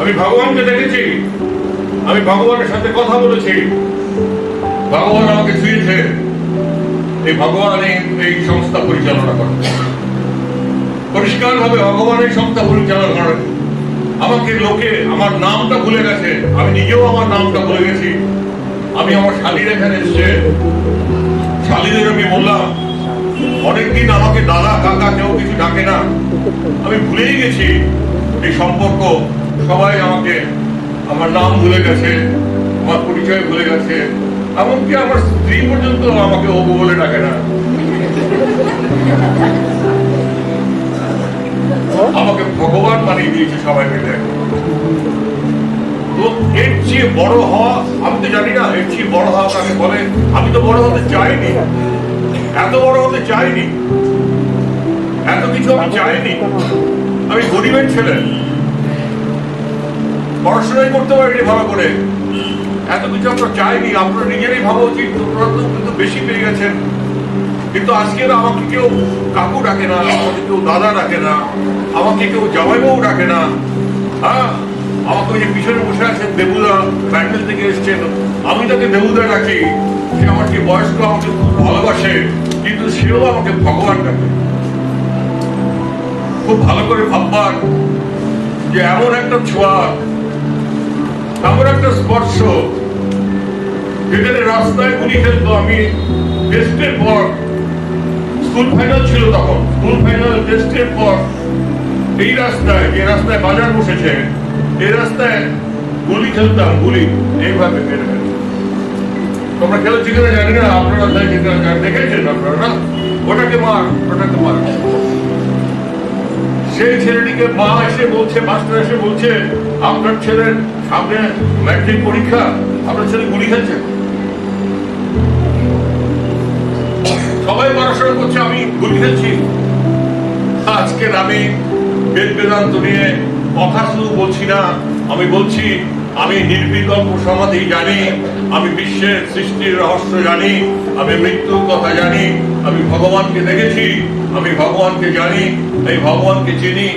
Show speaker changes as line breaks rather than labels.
আমি ভগবানকে দেখেছি, আমি ভগবানের সাথে কথা বলেছি, ভগবান আমাকে ছুঁয়েছে। এই ভগবান এই সংস্থা পরিচালনা করেন, পরিষ্কার ভাবে ভগবান এই সংস্থা পরিচালনা করেন। আমাকে লোকে আমার নামটা ভুলে গেছে, আমি নিজেও আমার নামটা ভুলে গেছি। আমি আমার শালীর এখানে এসছে, শালীদের আমি বললাম অনেকদিন আমাকে দাদা কাকা কেউ কিছু ডাকে না, আমি ভুলেই গেছি এই সম্পর্ক। সবাই আমাকে আমার নাম ভুলে গেছে, আমার পরিচয় ভুলে গেছে, এমনকি আমার স্ত্রী পর্যন্ত আমাকে অবু বলে ডাকে না, আমাকে ভগবান বানিয়ে দিয়েছে সবাই মিলে। তো এর চেয়ে বড় হওয়া আমি তো জানি না, এর চেয়ে বড় হওয়া কাকে বলে। আমি তো বড় হতে চাইনি, এত বড় হতে চাইনি, এত কিছু আমি চাইনি। আমি গরিবের ছেলে, পড়াশোনাই করতে পারিনি ভালো করে, এত কিছু আমরা চাইনি। আপনারা নিজেরাই ভাবা উচিত, আপনারা তো কিন্তু বেশি পেয়ে গেছেন। কিন্তু আজকে আমাকে কেউ কাকু ডাকে না, আমাকে কেউ দাদা ডাকে না, আমাকে কেউ জামাইবাবু ডাকে না। হ্যাঁ, আমাকে ওই যে পিছনে বসে আছেন দেবুদা, ব্যান্ডেল থেকে এসছেন, আমি তাকে দেবুদা ডাকি। সে আমার যে বয়স্ক, আমাকে খুব ভালোবাসে, কিন্তু সেও আমাকে ভগবান ডাকে। খুব ভালো করে ভাববার যে এমন একটা ছোঁয়া, এমন একটা স্পর্শ, যেখানে রাস্তায় গুলি খেলতো। আমি টেস্টের পর, স্কুল ফাইনাল ছিল তখন, স্কুল ফাইনাল টেস্টের পর এই রাস্তায়, যে রাস্তায় বাজার বসেছে, এই রাস্তায় গুলি খেলতাম, গুলি এইভাবে বের হয়ে। তোমরা খেলেছি কিনা জানি না, আপনারা দেখেছেন আপনারা না, ওটাকে মার, ওটাকে মার। সেই ছেলেটিকে মা এসে বলছে, মাস্টার এসে বলছে, আপনার ছেলের সামনে ম্যাট্রিক পরীক্ষা, আপনার ছেলে গুলি খেলছে। সবাই পড়াশোনা করছে, আমি গুলি খেলছি। আজকের আমি বেদ বেদান্ত নিয়ে কথা শুধু বলছি না, আমি বলছি আমি নির্বিকল্প সমাধি জানি, আমি বিশ্বের সৃষ্টির রহস্য জানি, আমি মৃত্যুর কথা জানি, আমি ভগবানকে দেখেছি, আমি ভগবানকে জানি, এই ভগবানকে চিনি।